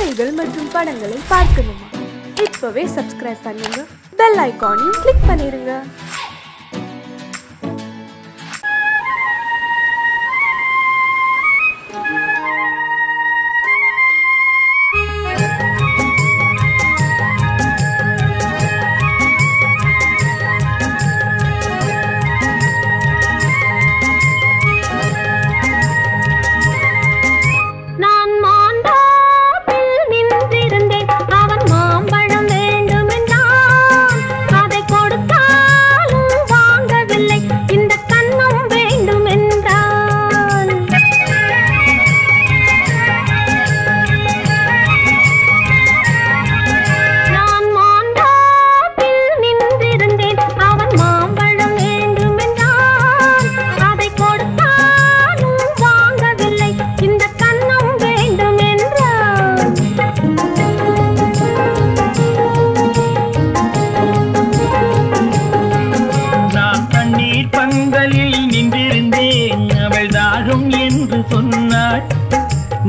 கதைகள் மற்றும் படங்களை பார்க்கணுமா? இப்பவே சப்ஸ்கிரைப் பண்ணுங்க, பெல் ஐகானையும் கிளிக் பண்ணிருங்க.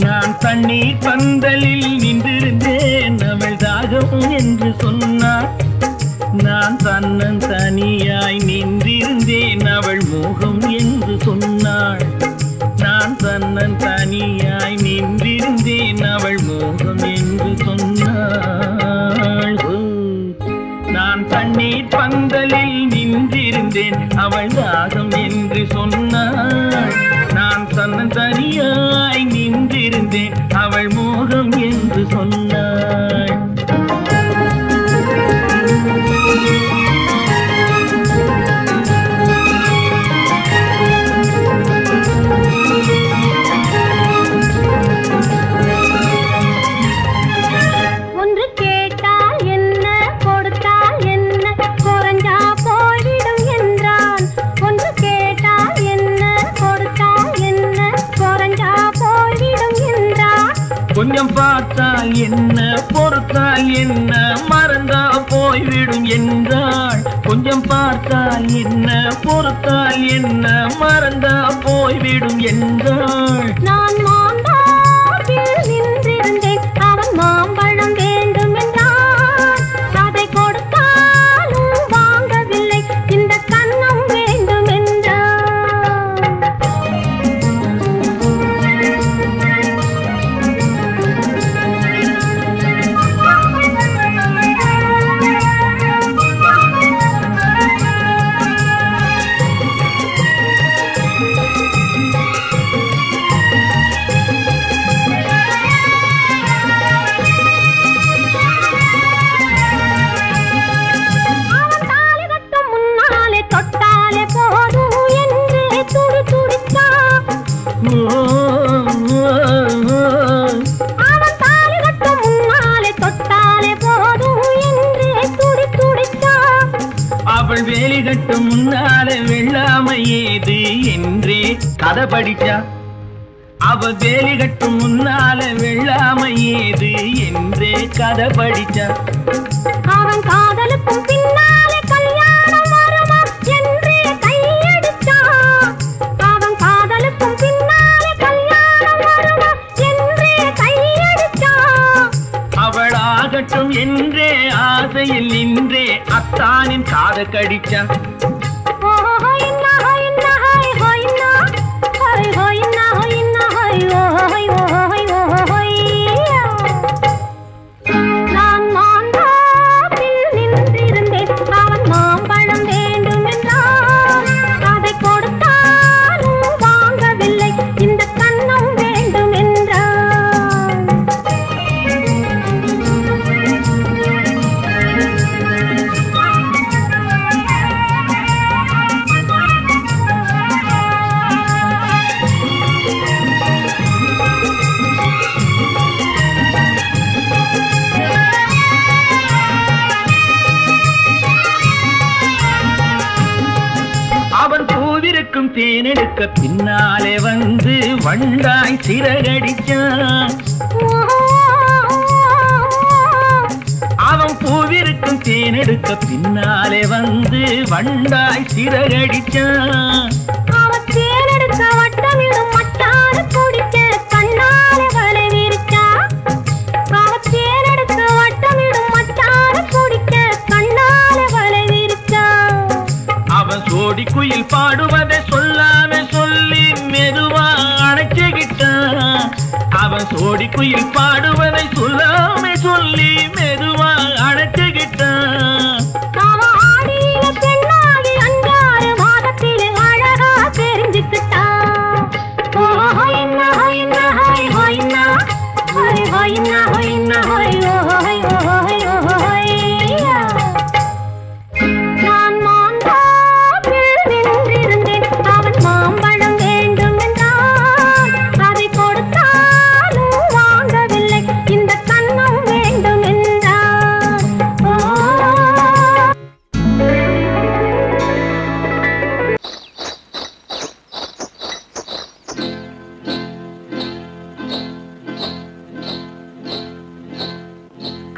நான் தண்ணீர் பந்தலில் நின்றிருந்தேன், அவள் தாகம் என்று சொன்னாள். நான் தன்னன் தனியாய் நின்றிருந்தேன், அவள் மோகம் என்று சொன்னாள். நான் தன்னன் தனியாய் நின்றிருந்தேன், அவள் மோகம் என்று சொன்னாள். நான் தண்ணீர் பந்தலில் நின்றிருந்தேன், அவள் தாகம் என்று சொன்னாள். நான் தன்னன் தனியாய் நின்றிருந்தேன், அவள் மோகம் என்று சொன்னாள். ஒன்று கேட்டால் என்ன, கொடுத்தால் என்ன, குறைஞ்சா போய்விடும் என்றான். ஒன்று கேட்டால் என்ன, கொடுத்தால் என்ன, குறைஞ்சா போய்விடும் என்றான். கொஞ்சம் பார்த்தால் என்ன, பொறுத்தால் என்ன, மறந்தா போய்விடும் என்றாள். கொஞ்சம் பார்த்தால் என்ன, பொறுத்தால் என்ன, மறந்தா போய்விடும் என்றாள். நான் மாம்பழத்தில் நின்றிருந்தேன், அவன் மாம்பழம் வேண்டும் என்றான். அதை கொடுத்தாலும் வாங்கவில்லை, இந்த கன்னம் வேண்டும் என்றான். அவள் வேலி கட்டும் முன்னாலே வெள்ளாமை ஏது என்றே கதை படிச்சா. அவள் வேலி கட்டும் முன்னாலே வெள்ளாமை ஏது என்றே கதை படிச்சா. அவன் காதலுக்கும் பின்னாலே கல்யாணம் வருமா என்றே கையடிச்சா. அவன் காதலுக்கும் பின்னாலே கல்யாணம் வருமா என்றே கையடிச்சா. அவள் ஆகட்டும் என்றே ஆசையில் நின்றே அத்தானின் காதை கடிச்சா. நான் மாம்பழத்தில் நின்றிருந்தேன், அவன் மாம்பழம் வேண்டும் என்றான். அதை கொடுத்தாலும் வாங்கவில்லை, இந்த கன்னம் வேண்டும் என்றான். அவன் பூவிருக்கும் தேனெடுக்க பின்னாலே வந்து வண்டாய் சிறகடிச்சான். அவன் பூவிருக்கும் தேனெடுக்க பின்னாலே வந்து வண்டாய் சிறகடிச்சான். அவன் தேனெடுக்க வட்டமிடும் மட்டாறு குடிக்க கண்ணாலே வலை விரிச்சா. அவன் பாடுவதை சொல்லாம சொல்லி மெதுவா அணைச்சுக்கிட்டான். அவன் சோடி குயில் பாடுவதை சொல்லாம சொல்லி மெதுவா அணைச்சுக்கிட்டான். பெண்ணாகி 5-6 மாதத்தில் அழகா தெரிஞ்சுக்கிட்டான். நான் மாந்தாப்பில் நின்றிருந்தேன். அவன் மாம்பழம் வேண்டும் என்றான். அதை கொடுத்தாலும் வாங்கவில்லை. இந்த கண்ணம் வேண்டும் என்றான்.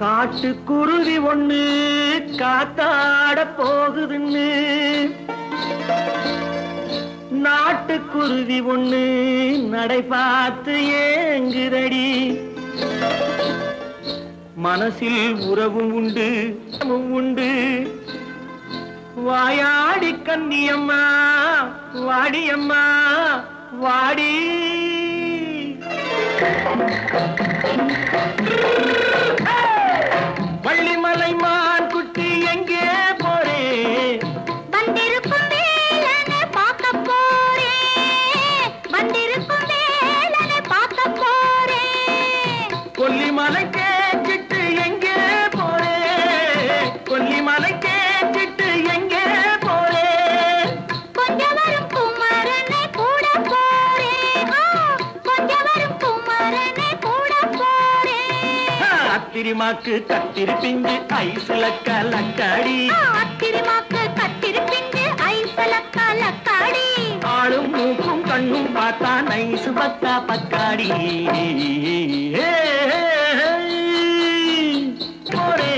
காட்டுக்குருவி ஒண்ணு காத்தாட போகுதுன்னு நாட்டுக்குருவி ஒண்ணு நடை பார்த்து ஏங்குதடி. மனசில் உறவும் உண்டு உண்டு. வாயாடி கன்னியம்மா வாடியம்மா வாடி. வள்ளிமலை மான் குட்டி எங்கே போறே? வந்திருக்கும் வேலனை பார்க்க போறேன். வந்திருக்கும் வேலனை பார்க்க போறேன். கொல்லிமலை கேட்டுட்டு எங்கே போறே? கொல்லிமலை கேட்டுட்டு எங்கே போறே? கொஞ்சம் வரும் குமரனை கூட போறேன். கொஞ்சம் வரும் குமரனை கூட போறேன். அத்திரிமாக்கு கத்திரி பிஞ்சு ஐசுல கலக்காடி. அத்திரிமாக்கு கத்திரி பிஞ்சு ஐசுல கலக்காடி. ஆளும் மூக்கும் கண்ணும் பார்த்தா நைசு பக்கா பக்காடி. போரே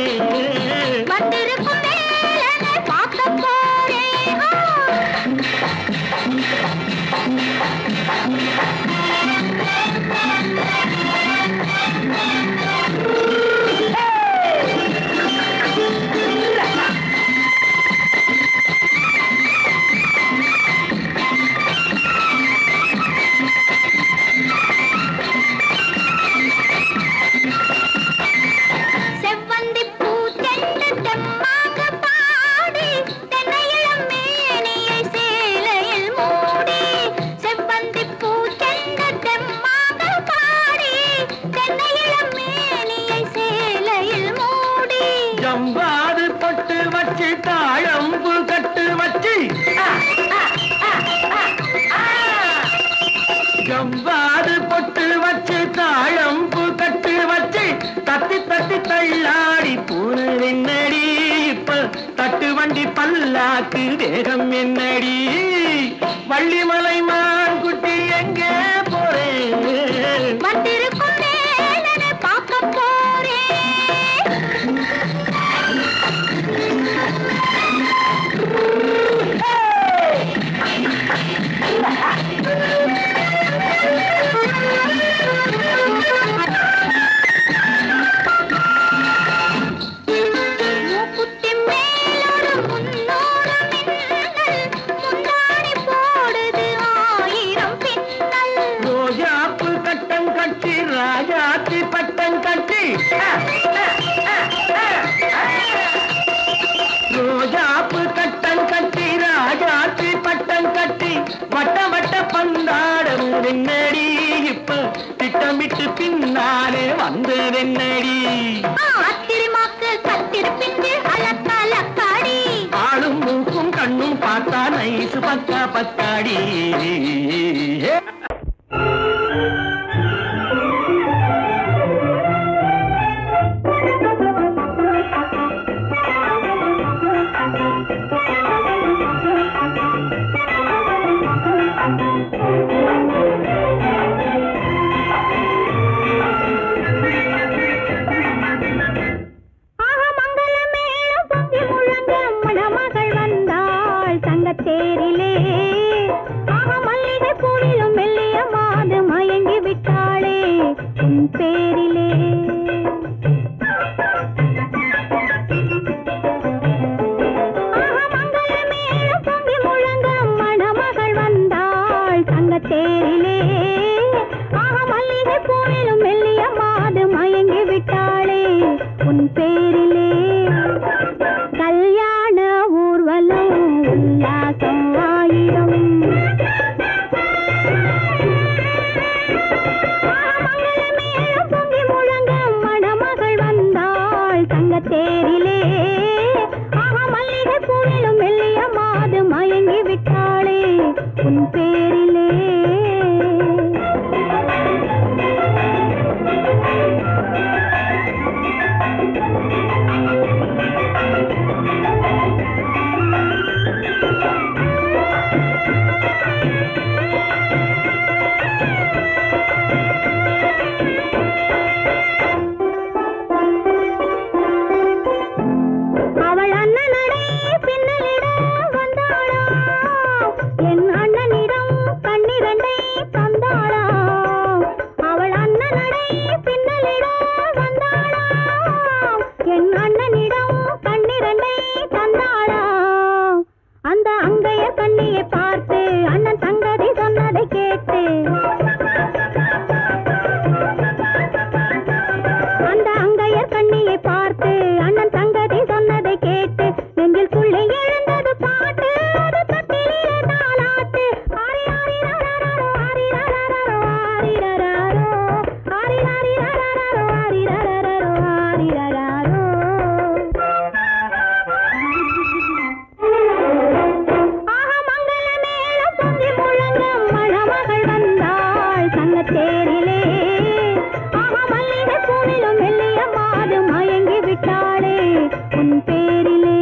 வந்திருக்கும் வேலனை பார்க்க போறேன். செவ்வந்தி பூ தென்று தெம்மாக பாடி தென்னையிளம் மேனியை சேலையில் மூடி. செவ்வந்தி பூ தென்று தெம்மாக பாடி தென்னையிளம் மேனியை சேலையில் மூடி. ஜம்பாது பொட்டு வச்சு தாழம்பு கட்டு வச்சு. ஜம்பாது பொட்டு வச்சு தாழம்பு கட்டு வச்சு தட்டி தட்டி தள்ளாடி பூனு என்னடி. இப்ப தட்டு வண்டி பல்லாக்கு வேகம் என்னடி. வள்ளிமலை மான் குட்டி எங்கே போறேன்? வந்திருக்கும் வேலனை பார்க்க போறேன். மூக்குத்தி மேலோடு முன்னோடு மின்னல். முந்தாடி போடுது 1000 பின்னல். ரோஜாப்பு கட்டம் கட்டி ராஜாத்தி பட்டம் கட்டி. ரோஜாப்பு கட்டம் கட்டி ராஜாத்தி பட்டம் கட்டி வட்ட வட்ட பந்தாடம் வெண்ணடி. இப்ப திட்டமிட்டு பின்னாலே வந்து வெண்ணடி. அத்திரிமாக்கு கத்திரி பிஞ்சு அலக்காடி. ஆளும் மூக்கும் கண்ணும் பார்த்தா நைசு பக்கா பக்காடி. தேரிலே மல்லிகை பூவிலும் முத்தமிட வந்தாளாம் என் அண்ணனிடம் கண்ணிரண்டை தந்தாளாம் அந்த அங்கைய கண்ணியை பார்த்து அண்ணன் சங்கதி சொன்னதை கேட்டு அந்த அங்கையர் கண்ணியை பார்த்து அண்ணன் சங்கதி சொன்னதை கேட்டு நெஞ்சில் புள்ளி எழுந்தது பாட்டு அது தட்டிலே தாலாட்டு ஆரி ஆரி ரரரரோ ஆரி ரரரரோ ஆரி ரரரோ ஆரி ஆரி ரரரரோ ஆரி ரரரரோ ஆரி ரரரோ ஆஹா மங்கள மேளம் பொங்கி முழங்க மணமகள் வந்தாள் சங்கத்தேரிலே ஆஹா மல்லிகை பூவிலும் மெல்லிய மாது மயங்கி விட்டாளே உன் பேரிலே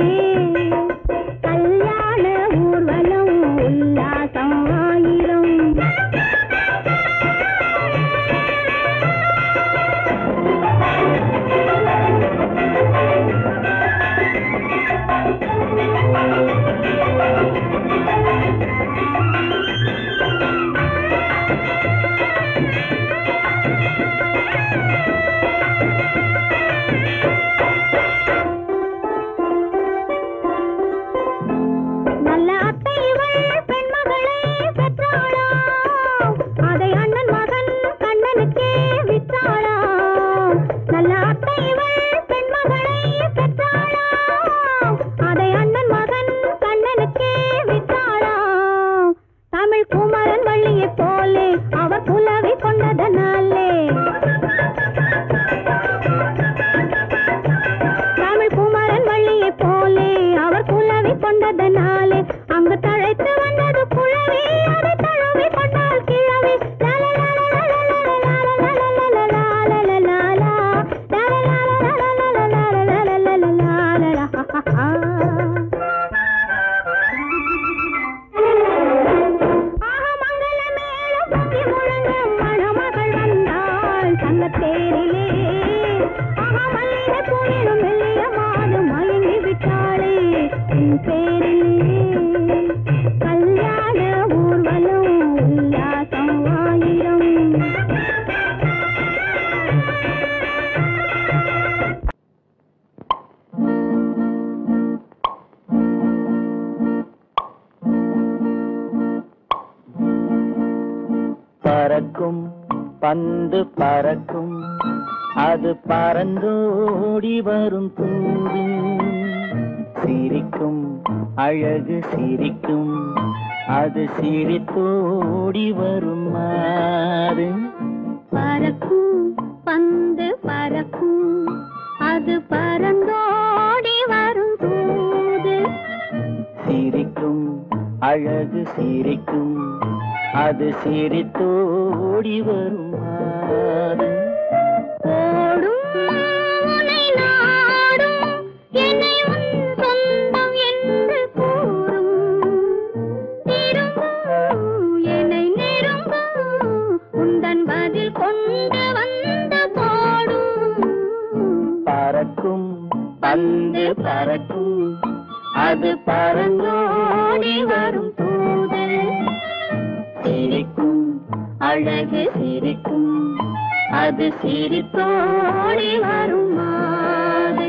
கல்யாண ஊர்வலம் உல்லாசம் ஆயிரம் நல்ல அத்தை இவள் பெண்மகளை பெற்றாளாம் அதை அண்ணன் மகன் கண்ணனுக்கே விற்றாளாம் நல்ல அத்தை இவள் பெண்மகளை பெற்றாளாம் அதை அண்ணன் மகன் கண்ணனுக்கே விற்றாளாம் தமிழ் குமரன் வள்ளியைப் போலே அவர் புலவி கொண்டதனாலே தமிழ் குமரன் வள்ளியைப் போலே அவர் புலவி கொண்டதனாலே அங்கு தழைத்து வந்தது குழவி அதை தழுவி கொண்டால் கிழவி மங்கள மேளம் பொங்கி முழங்க மணமகள் வந்தாள் சங்கத்தேரிலே ஆஹா மல்லிகை பூவிலும் மெல்லிய மாது மயங்கி விட்டாளே உன் பேரிலே கல்யாண ஊர்வலம் உல்லாசம் ஆயிரம் பறக்கும் பந்து பறக்கும் அது பறந்தோடி வரும் தூது சிரிக்கும் அழகு சிரிக்கும் அது சிரித்தோடி வரும் மாறு பறக்கும் பந்து பறக்கும் அது பறந்தோடி வரும் தூது சிரிக்கும் அழகு சிரிக்கும் அது சிரித்தோடி வரும் மாறு ஓடும் உன்னை நாடும் என்னை உன் சொந்தம் என்று கூறும் திரும்பும் என்னை நெருங்கும் உந்தன் பதில் கொண்டு வந்து போடும் பறக்கும் பந்து பறக்கும் அது பறந்தோடி வரும் தூது சிரிக்கும் அழகு சிரிக்கும் அது சிரித்தோடி வரும் மாது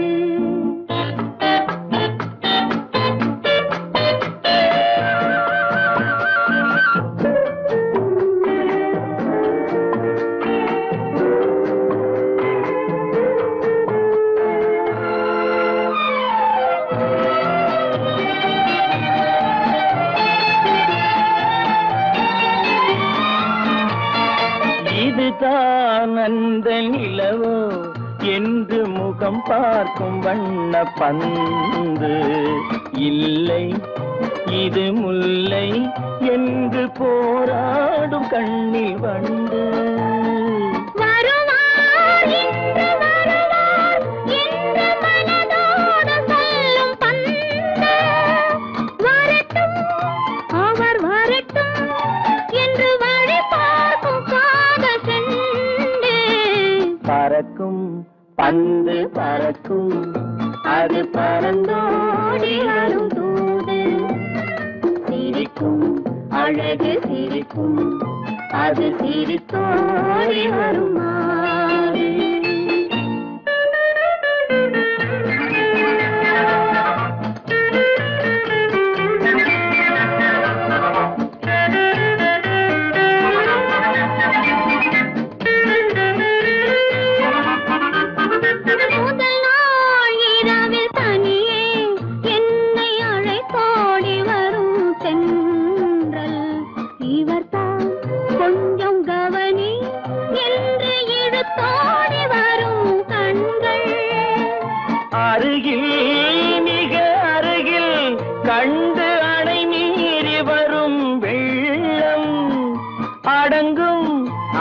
இதுதான் அந்த நிலவோ என்று முகம் பார்க்கும் வண்ண பந்து இல்லை இது முல்லை என்று போராடும் கண்ணில் வண்டு வருவார் இன்று வருவார் என்று மனதோடு சொல்லும் பந்து வரட்டும் அவர் வரட்டும் என்று வழி பார்க்கும் காதல் செண்டு பறக்கும் பந்து பறக்கும் அது பறந்தோடி வரும் தூது சிரிக்கும் அழகு சிரிக்கும் அது சிரித்தோடி வரும் மாறு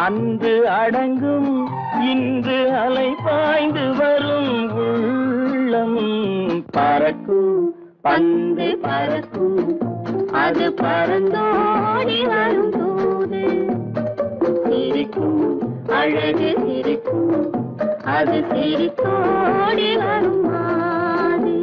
அன்று அடங்கும் இன்று அலை பாய்ந்து வரும் உள்ளம் பறக்கும் பந்து பறக்கும் அது பறந்தோடி வரும் போது சிரிக்கும் அழகு சிரிக்கும் அது சிரித்தோடி வரும் மாது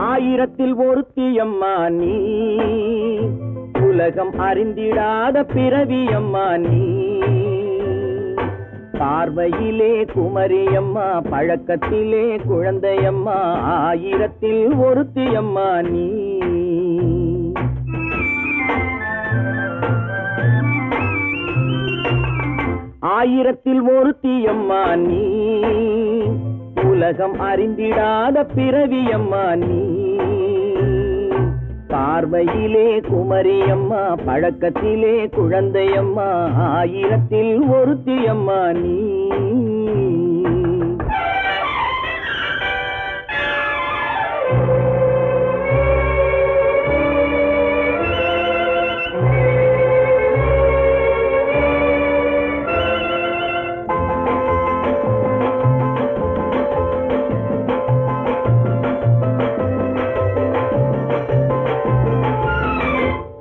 ஆயிரத்தில் ஒருத்தியம்மா நீ உலகம் அறிந்திடாத பிறவியம்மா நீ பார்வையிலே குமரியம்மா பழக்கத்திலே குழந்தையம்மா ஆயிரத்தில் ஒருத்தியம்மா நீ ஆயிரத்தில் ஒருத்தியம்மா நீ உலகம் அறிந்திடாத பிறவியம்மா நீ பார்வையிலே குமரியம்மா பழக்கத்திலே குழந்தையம்மா ஆயிரத்தில் ஒருத்தியம்மா நீ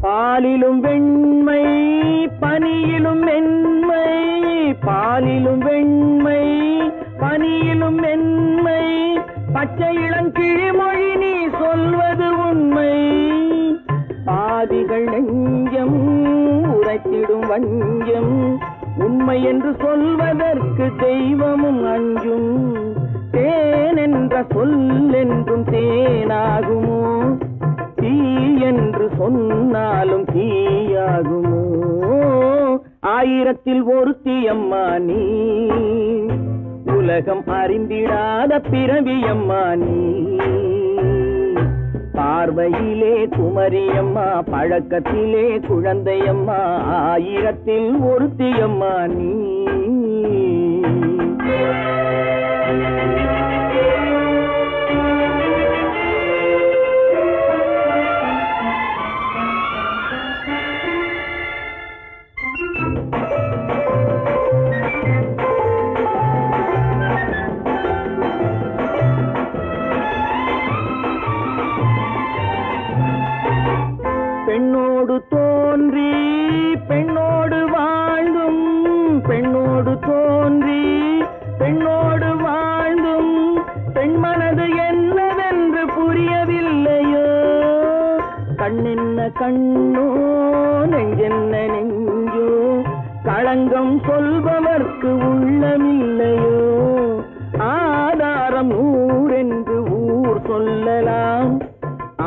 பாலிலும் வெண்மை பனியிலும் மென்மை பாலிலும் வெண்மை பனியிலும் மென்மை பச்சை இளங்கிழிமொழி நீ சொல்வது உண்மை பாதிகள் நெஞ்சம் உரைத்திடும் வஞ்சம் உண்மை என்று சொல்வதற்கு தெய்வமும் அஞ்சும் தேன் என்ற சொல் என்றும் தேனாகுமோ தீ என்று சொன்னாலும் தீயாகுமோ ஆயிரத்தில் ஒருத்தியம்மா நீ உலகம் அறிந்திடாத பிறவியம்மா நீ பார்வையிலே குமரியம்மா பழக்கத்திலே குழந்தையம்மா ஆயிரத்தில் ஒருத்தியம்மா நீ பெண்ணோடு தோன்றி பெண்ணோடு வாழ்ந்தும் பெண்ணோடு தோன்றி பெண்ணோடு வாழ்ந்தும் பெண் மனது என்னவென்று புரியவில்லையோ கண்ணென்ன கண்ணோ நெஞ்சென்ன நெஞ்சோ களங்கம் சொல்பவர்க்கு உள்ளமில்லையோ ஆதாரம் நூறென்று ஊர் சொல்லலாம்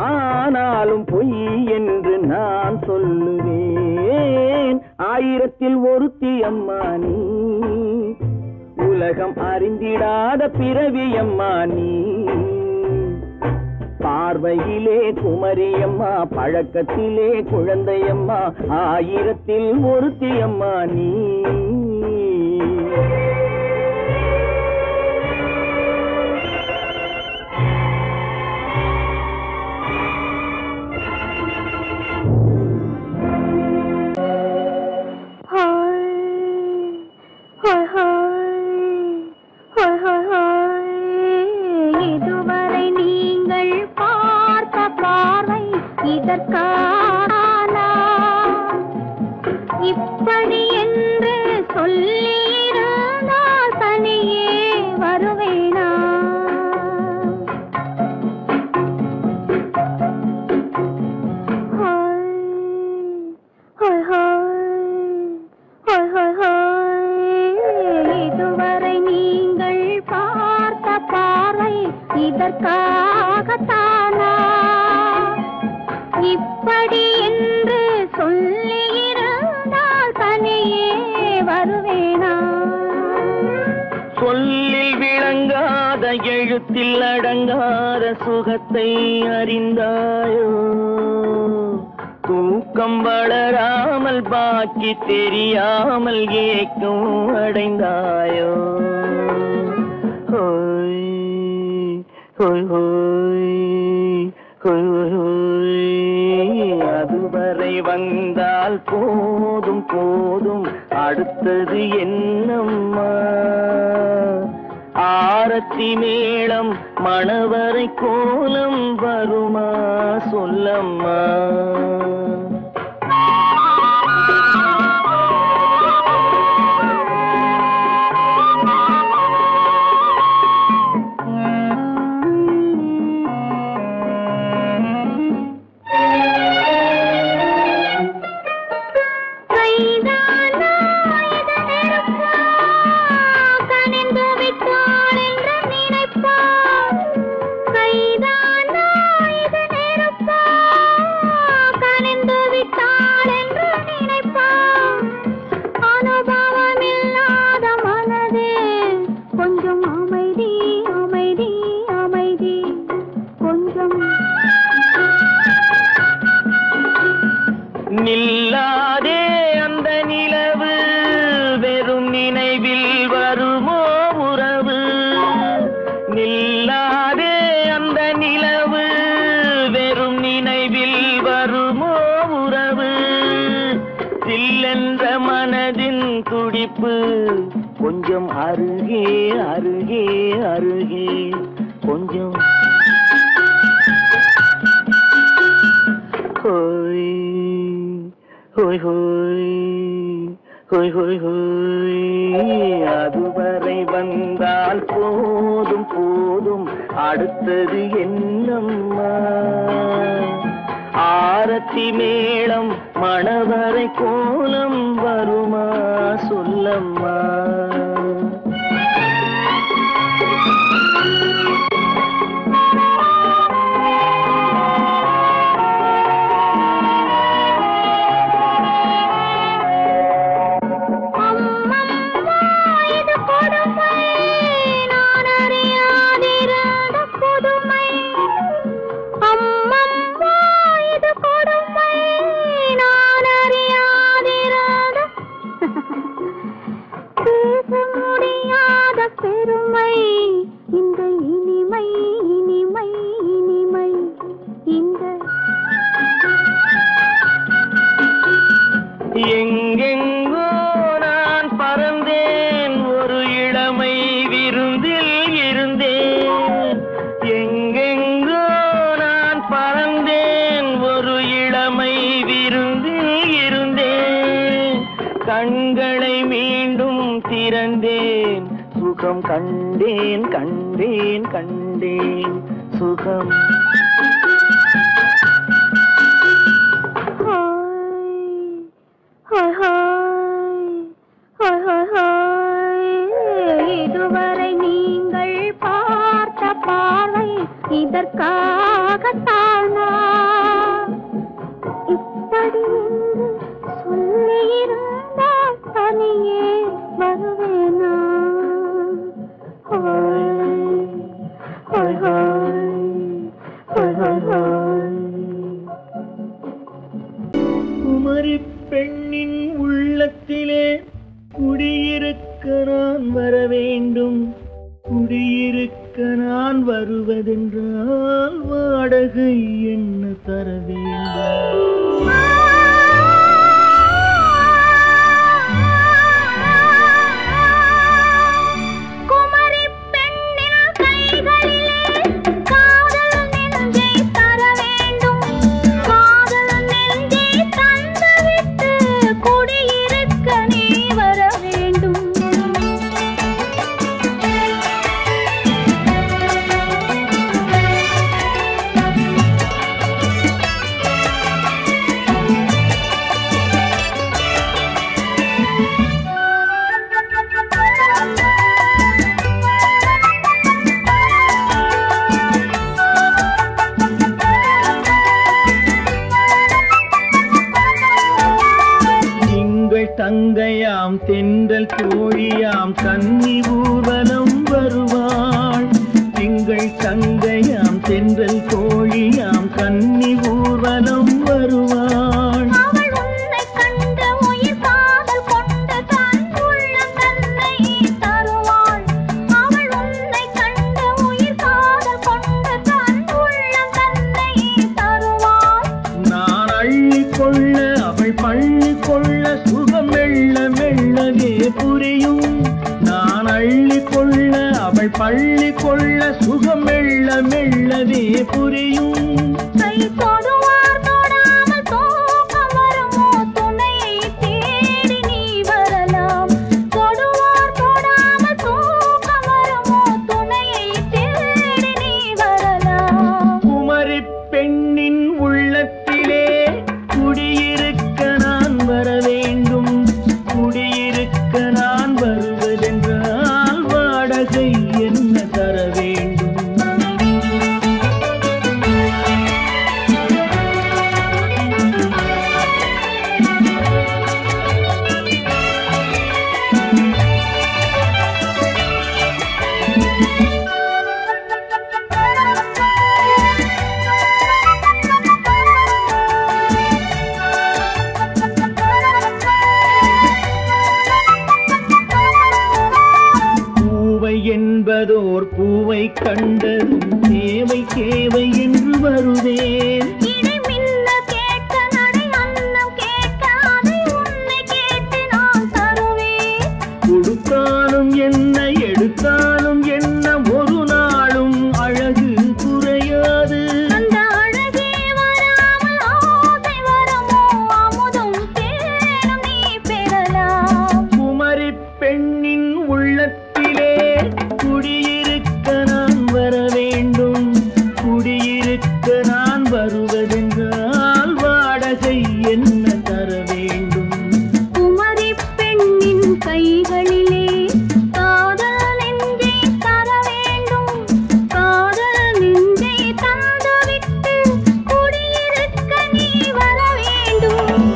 ஆனாலும் பொய் என்று நான் சொல்லுவேன் ஆயிரத்தில் ஒருத்தியம்மா நீ உலகம் அறிந்திடாத பிறவியம்மா நீ பார்வையிலே குமரியம்மா பழக்கத்திலே குழந்தையம்மா ஆயிரத்தில் ஒருத்தியம்மா நீ இதுவரை நீங்கள் பார்த்த பார்வை இதற்கானா இப்படி என்று சொல்லியிருந்தால் தனியே வருவேனா ஹாய் ஹாய் ஹாய் ஹாய் இதற்காகத்தானா இப்படி என்று சொல்லியிருந்தால் தனியே வருவேனா? சொல்லில் விளங்காத எழுத்தில் அடங்காத சுகத்தை அறிந்தாயோ? தூக்கம் வளராமல் பாக்கி தெரியாமல் ஏக்கம் அடைந்தாயோ? ஹோய் ஹோய் ஹோய் ஹோய் ஹோய். அதுவரை வந்தால் போதும் போதும், அடுத்தது என்னம்மா? ஆரத்தி மேளம் மணவரை கோலம் வருமா சொல்லம்மா? நில்லாதே அந்த நிலவு, வெறும் நினைவில் வருமோ உறவு? நில்லாதே அந்த நிலவு, வெறும் நினைவில் வருமோ உறவு? சில்லென்ற மனதின் துடிப்பு கொஞ்சம் அருகே அருகே அருகே கொஞ்சம். ஹோய் ஹோய் ஹோய் ஹோய் ஹோய் ஹோய். அதுவரை வந்தால் போதும் போதும், அடுத்தது என்னம்மா? ஆரத்தி மேளம் மணவரை கோலம் வருமா சொல்லம்மா? எங்கெங்கோ நான் பறந்தேன், ஒரு இளமை விருந்தில் இருந்தேன். எங்கெங்கோ நான் பறந்தேன், ஒரு இளமை விருந்தில் இருந்தேன். கண்களை மீண்டும் திறந்தேன், சுகம் கண்டேன் கண்டேன் கண்டேன் சுகம். இதுவரை நீங்கள் பார்த்த பார்வை இதற்காகத்தானா இப்படி என்று சொல்லியிருந்தால் தனியே வருவேனா? குமரி பெண்ணின் உள்ளத்திலே குடியிருக்க நான் வர வேண்டும். குடியிருக்க நான் வருவதென்றால் வாடகை என்ன தர வேண்டும்? அவள் தங்கையாம் தென்றல் கோழியாம் கன்னி ஊர்வலம் வருவாள். அவள் உன்னை கண்டு உயிர் காதல் கொண்டு தன் உள்ளம் தன்னை தருவாள். அவள் உன்னை கண்டு உயிர் காதல் கொண்டு தன் உள்ளம் தன்னை தருவாள். நான் அள்ளி கொள்ள அவள் பள்ளி கொள்ள சுகம் மெல்ல மெல்லவே புரியும். நான் அள்ளி கொள்ள அவள் பள்ளி கொள்ள சுகம் மெல்ல மெல்லவே புரியும். கை தொடுவார் தொடாமல் தூக்கம் வருமோ துணையை தேடி நீ வரலாம். தொடுவார் தொடாமல் தூக்கம் வருமோ துணையை தேடி நீ வரலாம். குமரி பெண்ணின் உள்ளத்திலே குடியிருக்க நான் வர வேண்டும். குடியிருக்க நான் வருவதென்றால் வாடகை என்ன தர வேண்டும்? பூவை என்பதோர் பூவை கண்டதும் தேவை தேவை என்று வருவேன். இடி மின்னல் கேட்க நடை அன்னம் கேட்க அதை உன்னை கேட்டு நான் தருவேன். கொடுத்தாலும் என்ன எடுத்தாலும் என்ன ஒரு நாளும் அழகு குறையாது. அந்த அழகே வராமல் ஆசை வருமோ அமுதும் தேனும் நீ பெறலாம். குமரி பெண்ணின் உள்ளத்திலே குடியிருக்க நான் வர வேண்டும். குடியிருக்க நான் வருவதென்றால் வாடகை என்ன தர வேண்டும்? குமரி பெண்ணின் கைகளிலே காதல் நெஞ்சை தர வேண்டும். காதல் நெஞ்சை தந்துவிட்டு குடியிருக்க நீ வர வேண்டும்.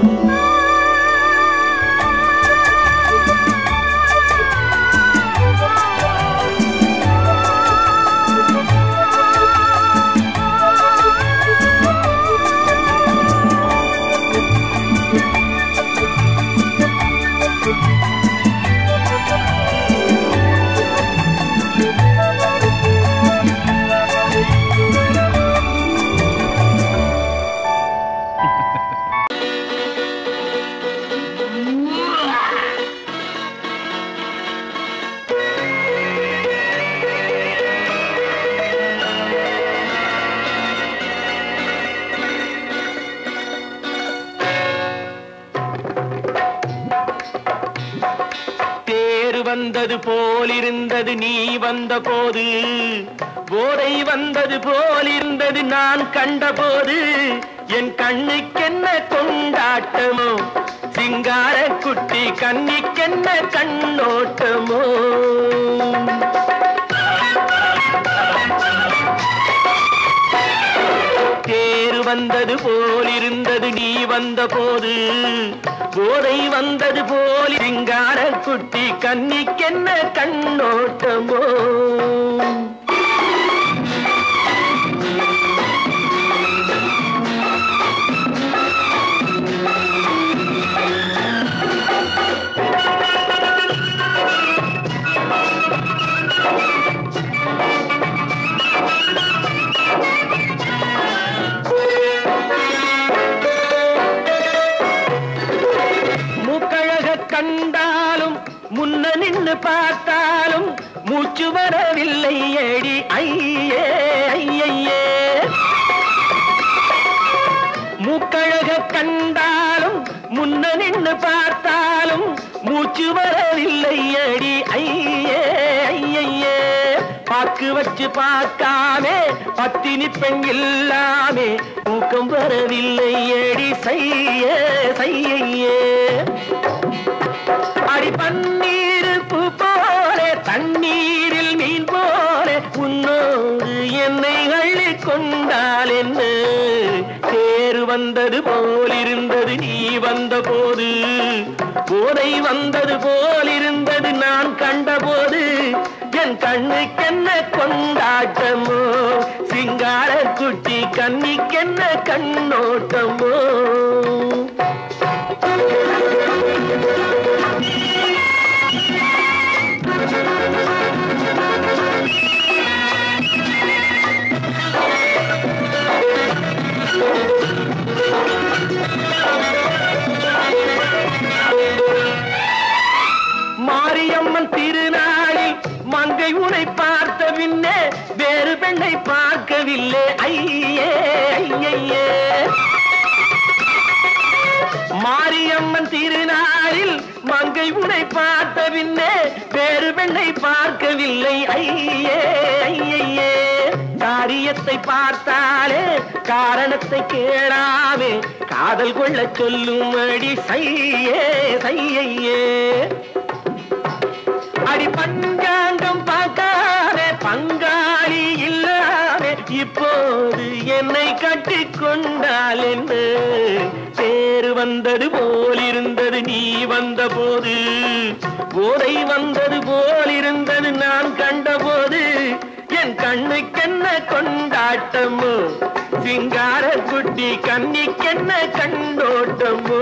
தேர் வந்தது போலிருந்தது நீ வந்த போது. போதை வந்தது போலிருந்தது நான் கண்டபோது. என் கண்ணுக்கென்ன கொண்டாட்டமோ சிங்கார குட்டி கண்ணிக்கென்ன கண்ணோட்டமோ. தேர் வந்தது போலிருந்தது நீ வந்த போது. போதை வந்தது போல் சிங்கார குட்டி கண்ணிக்கென்ன கண்ணோட்டமோ. கண்டாலும் முன்ன நின்னு பார்த்தாலும் மூச்சு வரவில்லை ஏடி ஐயே ஐயே. மூக்கழக கண்டாலும் முன்ன நின்னு பார்த்தாலும் மூச்சு வரவில்லை ஏடி ஐயே ஐயே. பாக்கு வச்சு பார்க்காமே பத்தினி பெண் இல்லாமே தூக்கம் வரவில்லை ஏடி செய்ய செய்யே. அடி பன்னீர் பூ போல தண்ணீரில் மீன் போல உன்னோடு என்னை அள்ளி கொண்டால் என்ன. தேர் வந்தது போலிருந்தது நீ வந்த போது. போதை வந்தது போலிருந்தது நான் கண்டபோது. என் கண்ணுக்கென்ன கொண்டாட்டமோ சிங்கார குட்டி கண்ணிக்கென்ன கண்ணோட்டமோ மாரியம்மன் திருநாளில் மங்கை உனை பார்த்த பின்னே வேறு பெண்ணை பார்க்கவில்லை ஐயே ஐயே மாரியம்மன் திருநாளில் மங்கை உனை பார்த்த பின்னே வேறு பெண்ணை பார்க்கவில்லை ஐயே ஐயே காரியத்தை பார்த்தாலே காரணத்தை கேளாமே காதல் கொள்ள சொல்லும்படி சையே சையே அடி பஞ்சாங்கம் பார்க்காதே பங்காளி இல்லாதே இப்போது என்னை கட்டிக்கொண்டால் என்ன பேரு வந்தது போலிருந்தது நீ வந்த போது போதை வந்தது போலிருந்தது நான் கண்டபோது என் கண்ணுக்கென்ன கொண்டாட்டமோ சிங்கார குட்டி கண்ணிக்கென்ன கண்ணோட்டமோ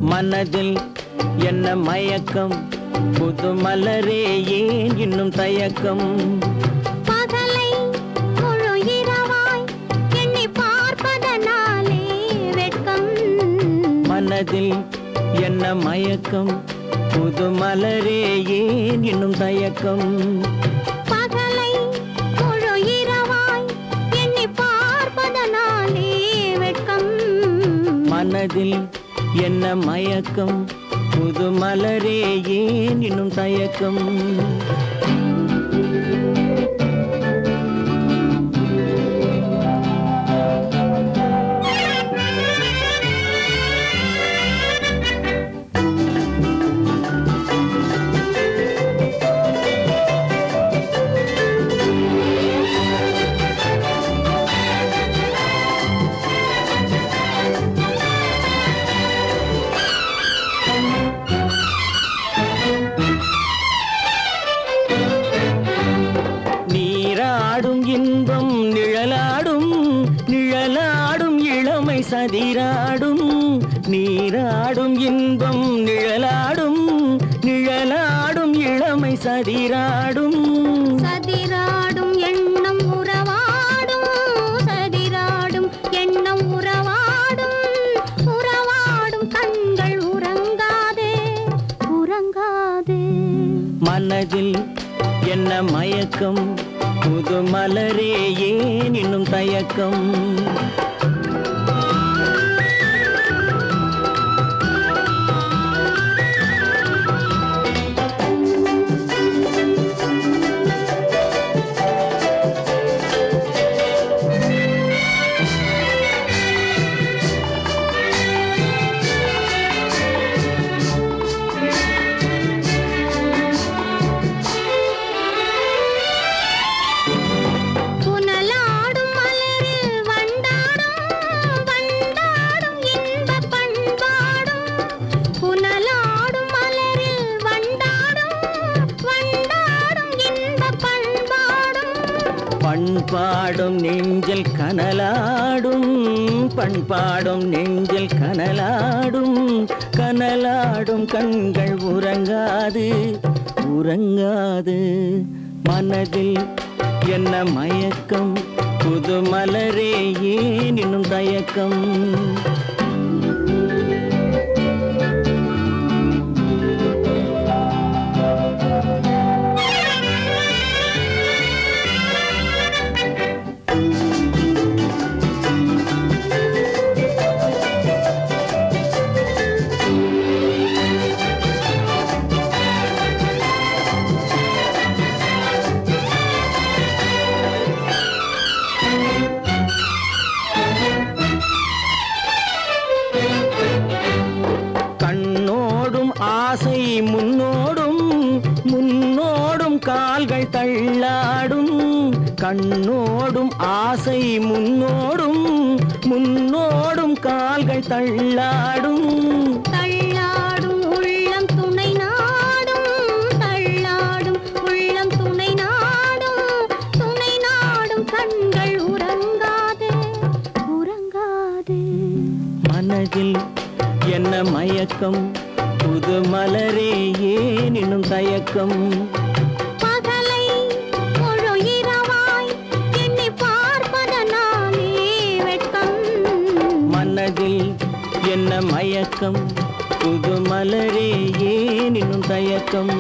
மனதில் என்ன மயக்கம் புது மலரே ஏன் இன்னும் தயக்கம் பகலை முழு இரவாய் எண்ணி பார்ப்பதனாலே வெட்கம் மனதில் என்ன மயக்கம் புது மலரே ஏன் இன்னும் தயக்கம் பகலை முழு இரவாய் எண்ணி பார்ப்பதனாலே வெட்கம் மனதில் என்ன மயக்கம் புது மலரே ஏன் இன்னும் தயக்கம் சதிராடும் நீராடும் இன்பம் நிழலாடும் நிழலாடும் இளமை சதிராடும் சதிராடும் எண்ணம் உறவாடும் சதிராடும் எண்ணம் உறவாடும் உறவாடும் கண்கள் உறங்காதே உறங்காதே மனதில் என்ன மயக்கம் புது மலரே ஏன் இன்னும் தயக்கம் பண்பாடும் நெஞ்சில் கனலாடும் பண்பாடும் நெஞ்சில் கனலாடும் கனலாடும் கண்கள் உறங்காது உறங்காது மனதில் என்ன மயக்கம் புது மலரே ஏன் இன்னும் தயக்கம் ஆசை முன்னோடும் முன்னோடும் கால்கள் தள்ளாடும் கண்ணோடும் ஆசை முன்னோடும் முன்னோடும் கால்கள் தள்ளாடும் தள்ளாடும் உள்ளம் துணை நாடும் தள்ளாடும் உள்ளம் துணை நாடும் கண்கள் உறங்காது உறங்காது மனதில் என்ன மயக்கம் புது மலரே ஏன் இன்னும் தயக்கம் பகலை முழு இரவாய் என்னை பார்ப்பதனாலே வெட்கம் மனதில் என்ன மயக்கம் புது மலரே ஏன் இன்னும் தயக்கம்